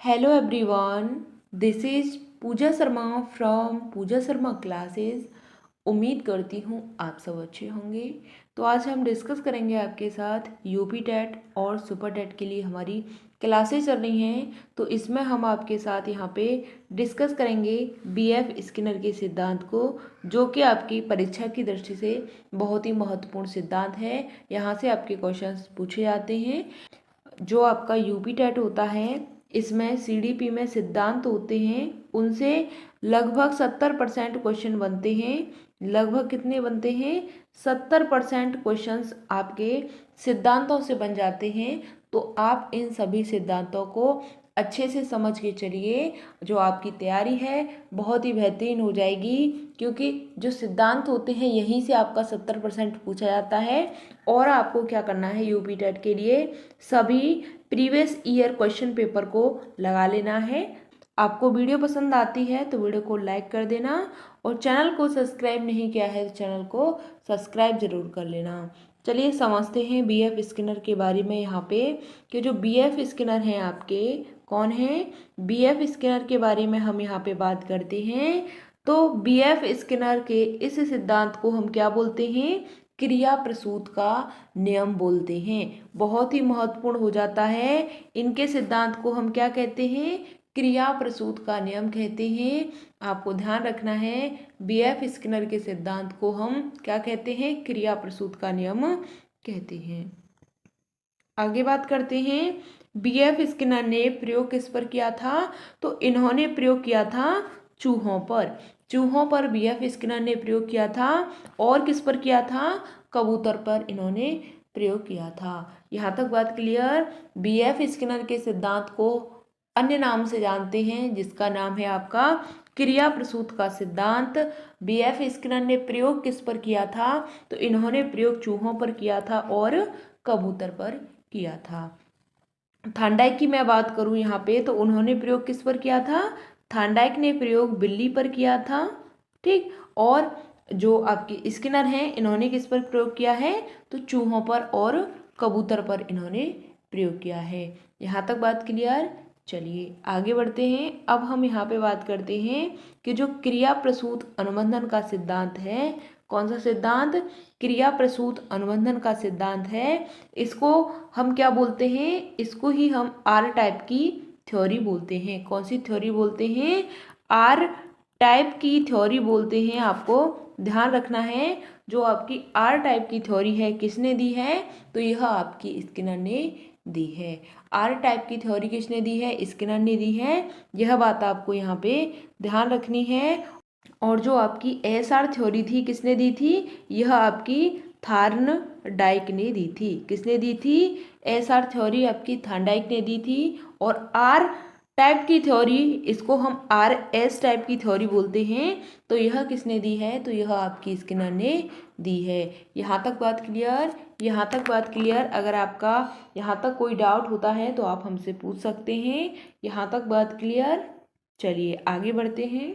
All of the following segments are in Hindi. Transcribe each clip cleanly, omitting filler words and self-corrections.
Hello everyone, this is Pooja Sharma from Pooja Sharma classes. उम्मीद करती हूँ आप सब अच्छे होंगे। तो आज हम डिस्कस करेंगे आपके साथ यूपी टेट और सुपर टेट के लिए हमारी क्लासेस चल रही हैं। तो इसमें हम आपके साथ यहाँ पे डिस्कस करेंगे बीएफ स्किनर के सिद्धांत को, जो कि आपकी परीक्षा की दृष्टि से बहुत ही महत्वपूर्ण सिद्धांत है। यहाँ से आपके क्वेश्चंस पूछे जाते हैं। जो आपका यूपी टेट होता है, इसमें सीडीपी में सिद्धांत होते हैं, उनसे लगभग 70% क्वेश्चन बनते हैं। लगभग कितने बनते हैं? 70% क्वेश्चंस आपके सिद्धांतों से बन जाते हैं। तो आप इन सभी सिद्धांतों को अच्छे से समझ के चलिए, जो आपकी तैयारी है बहुत ही बेहतरीन हो जाएगी, क्योंकि जो सिद्धांत होते हैं यहीं से आपका 70% पूछा जाता है। और आपको क्या करना है, यूपी टेट के लिए सभी प्रीवियस ईयर क्वेश्चन पेपर को लगा लेना है। आपको वीडियो पसंद आती है तो वीडियो को लाइक कर देना, और चैनल को सब्सक्राइब नहीं किया है तो चैनल को सब्सक्राइब जरूर कर लेना। चलिए समझते हैं बीएफ स्किनर के बारे में यहाँ पे, कि जो बीएफ स्किनर हैं आपके कौन हैं। बीएफ स्किनर के बारे में हम यहाँ पे बात करते हैं। तो बीएफ स्किनर के इस सिद्धांत को हम क्या बोलते हैं? क्रिया प्रसूत का नियम बोलते हैं। बहुत ही महत्वपूर्ण हो जाता है। इनके सिद्धांत को हम क्या कहते हैं? क्रिया प्रसूत का नियम कहते हैं। आपको ध्यान रखना है, बीएफ स्किनर के सिद्धांत को हम क्या कहते हैं? क्रिया प्रसूत का नियम कहते हैं। आगे बात करते हैं, बीएफ स्किनर ने प्रयोग किस पर किया था? तो इन्होंने प्रयोग किया था चूहों पर। चूहों पर बीएफ स्किनर ने प्रयोग किया था। और किस पर किया था? कबूतर पर इन्होंने प्रयोग किया था। यहाँ तक बात क्लियर। बीएफ स्किनर के सिद्धांत को अन्य नाम से जानते हैं, जिसका नाम है आपका क्रिया प्रसूत का सिद्धांत। बीएफ स्किनर ने प्रयोग किस पर किया था? तो इन्होंने प्रयोग चूहों पर किया था और कबूतर पर किया था। थांडाइक की मैं बात करूं यहाँ पे, तो उन्होंने प्रयोग किस पर किया था? थांडाइक ने प्रयोग बिल्ली पर किया था। ठीक। और जो आपकी स्किनर हैं, इन्होंने किस पर प्रयोग किया है? तो चूहों पर और कबूतर पर इन्होंने प्रयोग किया है। यहाँ तक बात क्लियर। चलिए आगे बढ़ते हैं। अब हम यहाँ पे बात करते हैं कि जो क्रिया प्रसूत अनुबंधन का सिद्धांत है, कौन सा सिद्धांत? क्रिया प्रसूत अनुबंधन का सिद्धांत है। इसको हम क्या बोलते हैं? इसको ही हम आर टाइप की थ्योरी बोलते हैं। कौन सी थ्योरी बोलते हैं? आर टाइप की थ्योरी बोलते हैं। आपको ध्यान रखना है, जो आपकी आर टाइप की थ्योरी है किसने दी है? तो यह आपकी स्किनर ने दी है। आर टाइप की थ्योरी किसने दी है? स्किनर ने दी है। यह बात आपको यहाँ पे ध्यान रखनी है। और जो आपकी एस आर थ्योरी थी किसने दी थी? यह आपकी थार्नडाइक ने दी थी। किसने दी थी? एस आर थ्योरी आपकी थार्नडाइक ने दी थी। और आर टाइप की थ्योरी, इसको हम आर एस टाइप की थ्योरी बोलते हैं, तो यह किसने दी है? तो यह आपकी स्किनर ने दी है। यहाँ तक बात क्लियर। यहाँ तक बात क्लियर। अगर आपका यहाँ तक कोई डाउट होता है तो आप हमसे पूछ सकते हैं। यहाँ तक बात क्लियर। चलिए आगे बढ़ते हैं।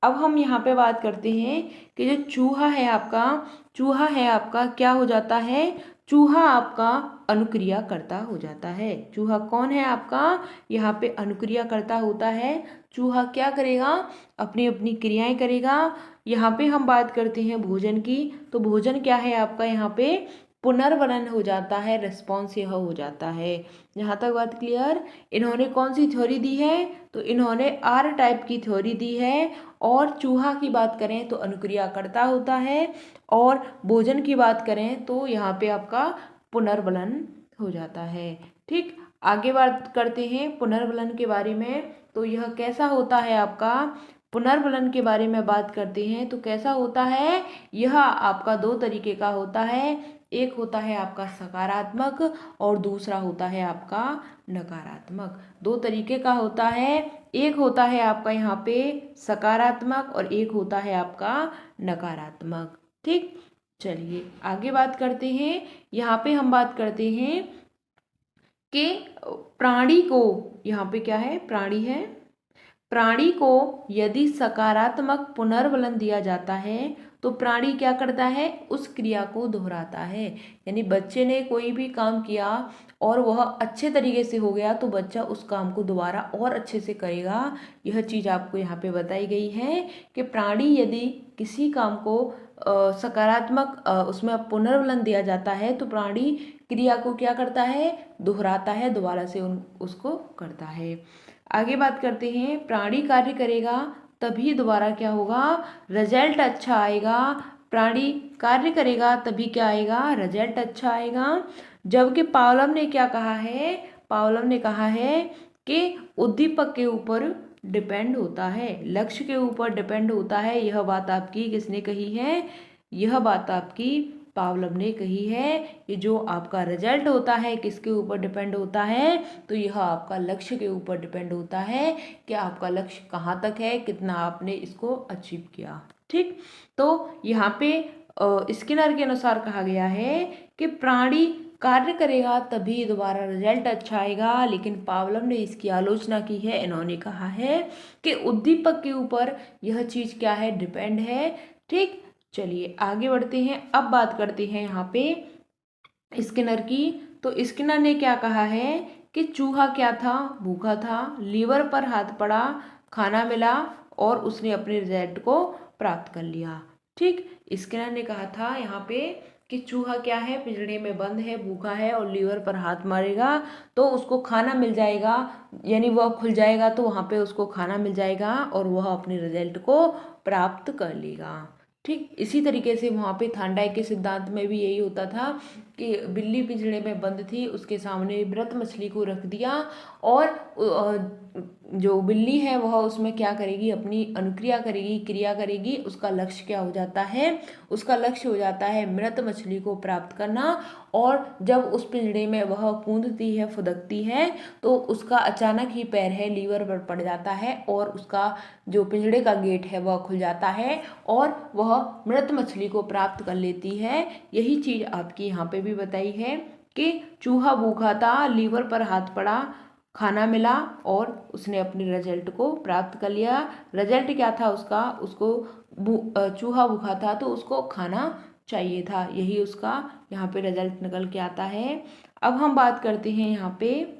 अब हम यहाँ पे बात करते हैं कि जो चूहा है आपका, चूहा है आपका क्या हो जाता है? चूहा आपका अनुक्रिया करता हो जाता है। चूहा कौन है आपका? यहाँ पे अनुक्रिया करता होता है। चूहा क्या करेगा? अपनी अपनी क्रियाएं करेगा। यहाँ पे हम बात करते हैं भोजन की, तो भोजन क्या है आपका? यहाँ पे पुनर्वनन हो जाता है, रिस्पॉन्स यह हो जाता है। यहाँ तक बात क्लियर। इन्होंने कौन सी थ्योरी दी है? तो इन्होंने आर टाइप की थ्योरी दी है। और चूहा की बात करें तो अनुक्रिया करता होता है, और भोजन की बात करें तो यहाँ पे आपका पुनर्वलन हो जाता है। ठीक। आगे बात करते हैं पुनर्वलन के बारे में। तो यह कैसा होता है आपका? पुनर्वलन के बारे में बात करते हैं तो कैसा होता है? यह आपका दो तरीके का होता है। एक होता है आपका सकारात्मक और दूसरा होता है आपका नकारात्मक। दो तरीके का होता है। एक होता है आपका यहाँ पे सकारात्मक और एक होता है आपका नकारात्मक। ठीक। चलिए आगे बात करते हैं। यहाँ पे हम बात करते हैं कि प्राणी को, यहाँ पे क्या है? प्राणी है। प्राणी को यदि सकारात्मक पुनर्वलन दिया जाता है तो प्राणी क्या करता है? उस क्रिया को दोहराता है। यानी बच्चे ने कोई भी काम किया और वह अच्छे तरीके से हो गया तो बच्चा उस काम को दोबारा और अच्छे से करेगा। यह चीज़ आपको यहाँ पे बताई गई है कि प्राणी यदि किसी काम को सकारात्मक उसमें पुनर्बलन दिया जाता है तो प्राणी क्रिया को क्या करता है, दोहराता है, दोबारा से उसको करता है। आगे बात करते हैं, प्राणी कार्य करेगा तभी दोबारा क्या होगा, रिजल्ट अच्छा आएगा। प्राणी कार्य करेगा तभी क्या आएगा, रिजल्ट अच्छा आएगा। जबकि पावलोव ने क्या कहा है, पावलोव ने कहा है कि उद्दीपक के ऊपर डिपेंड होता है, लक्ष्य के ऊपर डिपेंड होता है। यह बात आपकी किसने कही है, यह बात आपकी पावलोव ने कही है कि जो आपका रिजल्ट होता है किसके ऊपर डिपेंड होता है, तो यह आपका लक्ष्य के ऊपर डिपेंड होता है कि आपका लक्ष्य कहाँ तक है, कितना आपने इसको अचीव किया। ठीक, तो यहाँ पे स्किनर के अनुसार कहा गया है कि प्राणी कार्य करेगा तभी दोबारा रिजल्ट अच्छा आएगा, लेकिन पावलोव ने इसकी आलोचना की है। इन्होंने कहा है कि उद्दीपक के ऊपर यह चीज़ क्या है, डिपेंड है। ठीक, चलिए आगे बढ़ते हैं। अब बात करते हैं यहाँ पे स्किनर की। तो स्किनर ने क्या कहा है कि चूहा क्या था, भूखा था, लीवर पर हाथ पड़ा, खाना मिला और उसने अपने रिजल्ट को प्राप्त कर लिया। ठीक, स्किनर ने कहा था यहाँ पे कि चूहा क्या है, पिंजरे में बंद है, भूखा है और लीवर पर हाथ मारेगा तो उसको खाना मिल जाएगा, यानी वह खुल जाएगा तो वहाँ पे उसको खाना मिल जाएगा और वह अपने रिजल्ट को प्राप्त कर लेगा। ठीक, इसी तरीके से वहाँ पे थार्नडाइक के सिद्धांत में भी यही होता था कि बिल्ली पिंजरे में बंद थी, उसके सामने मृत मछली को रख दिया और जो बिल्ली है वह उसमें क्या करेगी, अपनी अनुक्रिया करेगी, क्रिया करेगी। उसका लक्ष्य क्या हो जाता है, उसका लक्ष्य हो जाता है मृत मछली को प्राप्त करना। और जब उस पिंजरे में वह कूदती है, फुदकती है, तो उसका अचानक ही पैर है लीवर पर पड़ जाता है और उसका जो पिंजरे का गेट है वह खुल जाता है और वह मृत मछली को प्राप्त कर लेती है। यही चीज़ आपकी यहाँ पे भी बताई है कि चूहा भूखा था, लीवर पर हाथ पड़ा, खाना मिला और उसने अपने रिजल्ट को प्राप्त कर लिया। रिजल्ट क्या था उसका, उसको चूहा भूखा था तो उसको खाना चाहिए था, यही उसका यहाँ पे रिजल्ट निकल के आता है। अब हम बात करते हैं यहाँ पे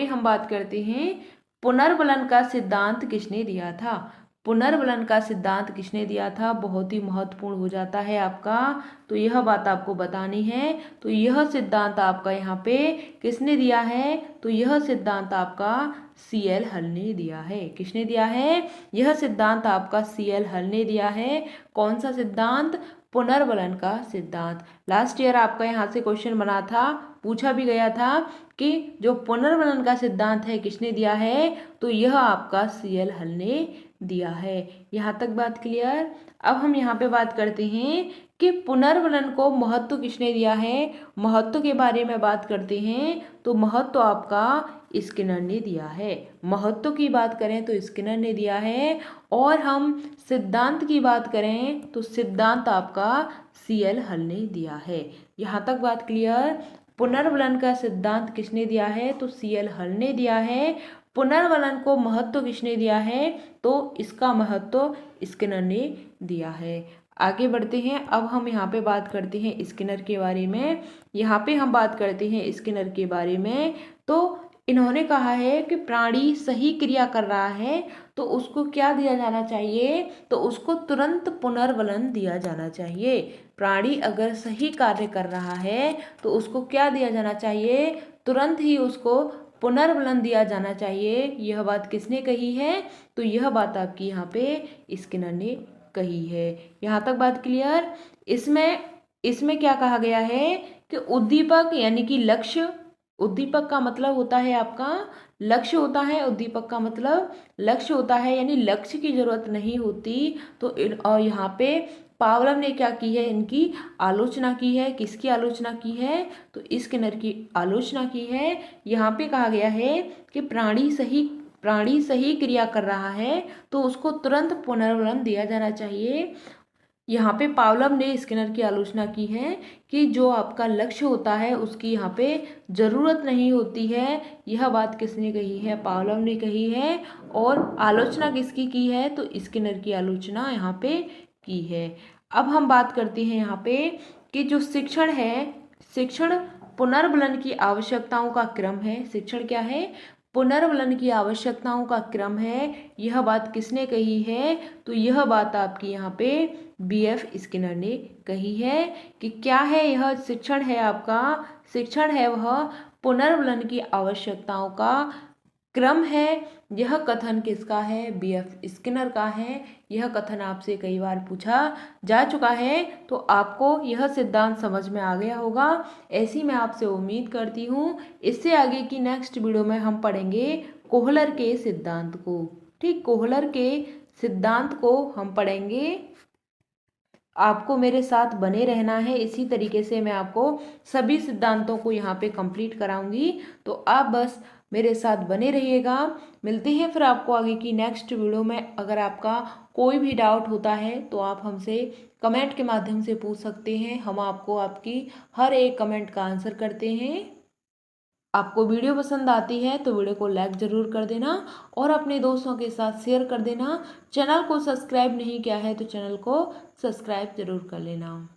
हम बात करते हैं पुनर्बलन का सिद्धांत किसने दिया था। पुनर्बलन का सिद्धांत किसने दिया था, बहुत ही महत्वपूर्ण हो जाता है आपका, तो यह बात आपको बतानी है। तो यह सिद्धांत आपका यहाँ पे किसने दिया है, तो यह सिद्धांत आपका CL हल ने दिया है। किसने दिया है, यह सिद्धांत आपका CL हल ने दिया है। कौन सा सिद्धांत, पुनर्बलन का सिद्धांत। लास्ट ईयर आपका यहाँ से क्वेश्चन बना था, पूछा भी गया था कि जो पुनर्बलन का सिद्धांत है किसने दिया है, तो यह आपका CL हल ने दिया है। यहाँ तक बात क्लियर। अब हम यहाँ पे बात करते हैं कि पुनर्बलन को महत्व किसने दिया है। महत्व के बारे में बात करते हैं तो महत्व आपका स्किनर ने दिया है। महत्व की बात करें तो स्किनर ने दिया है और हम सिद्धांत की बात करें तो सिद्धांत आपका CL हल ने दिया है। यहाँ तक बात क्लियर। पुनर्बलन का सिद्धांत किसने दिया है, तो CL हल ने दिया है। पुनर्बलन को महत्व किसने दिया है, तो इसका महत्व स्किनर ने दिया है। आगे बढ़ते हैं। अब हम यहाँ पे बात करते हैं स्किनर के बारे में। यहाँ पे हम बात करते हैं स्किनर के बारे में। तो इन्होंने कहा है कि प्राणी सही क्रिया कर रहा है तो उसको क्या दिया जाना चाहिए, तो उसको तुरंत पुनर्बलन दिया जाना चाहिए। प्राणी अगर सही कार्य कर रहा है तो उसको क्या दिया जाना चाहिए, तुरंत ही उसको पुनर्बलन दिया जाना चाहिए। यह बात किसने कही है, तो यह बात आपकी यहाँ पे स्किनर ने कही है। यहाँ तक बात क्लियर। इसमें क्या कहा गया है कि उद्दीपक यानी कि लक्ष्य, उद्दीपक का मतलब होता है आपका लक्ष्य होता है, उद्दीपक का मतलब लक्ष्य होता है, यानी लक्ष्य की जरूरत नहीं होती। तो और यहाँ पे पावलोव ने क्या की है, इनकी आलोचना की है। किसकी आलोचना की है, तो स्किनर की आलोचना की है। यहाँ पे कहा गया है कि प्राणी सही क्रिया कर रहा है तो उसको तुरंत पुनर्बलन दिया जाना चाहिए। यहाँ पे पावलोव ने स्किनर की आलोचना की है कि जो आपका लक्ष्य होता है उसकी यहाँ पे ज़रूरत नहीं होती है। यह बात किसने कही है, पावलोव ने कही है। और आलोचना किसकी की है, तो स्किनर की आलोचना यहाँ पे की है। अब हम बात करते हैं यहाँ पे कि जो शिक्षण है, शिक्षण पुनर्वलन की आवश्यकताओं का क्रम है। शिक्षण क्या है? पुनर्वलन की आवश्यकताओं का क्रम है। यह बात किसने कही है? तो यह बात आपकी यहाँ पे BF स्किनर ने कही है कि क्या है यह शिक्षण है आपका, शिक्षण है वह पुनर्वलन की आवश्यकताओं का क्रम है। यह कथन किसका है? BF स्किनर का है। यह कथन आपसे कई बार पूछा जा चुका है, तो आपको यह सिद्धांत समझ में आ गया होगा, ऐसी मैं आपसे उम्मीद करती हूँ। इससे आगे की नेक्स्ट वीडियो में हम पढ़ेंगे कोहलर के सिद्धांत को। ठीक, कोहलर के सिद्धांत को हम पढ़ेंगे। आपको मेरे साथ बने रहना है। इसी तरीके से मैं आपको सभी सिद्धांतों को यहाँ पे कंप्लीट कराऊंगी, तो आप बस मेरे साथ बने रहिएगा। मिलते हैं फिर आपको आगे की नेक्स्ट वीडियो में। अगर आपका कोई भी डाउट होता है तो आप हमसे कमेंट के माध्यम से पूछ सकते हैं। हम आपको आपकी हर एक कमेंट का आंसर करते हैं। आपको वीडियो पसंद आती है तो वीडियो को लाइक ज़रूर कर देना और अपने दोस्तों के साथ शेयर कर देना। चैनल को सब्सक्राइब नहीं किया है तो चैनल को सब्सक्राइब ज़रूर कर लेना।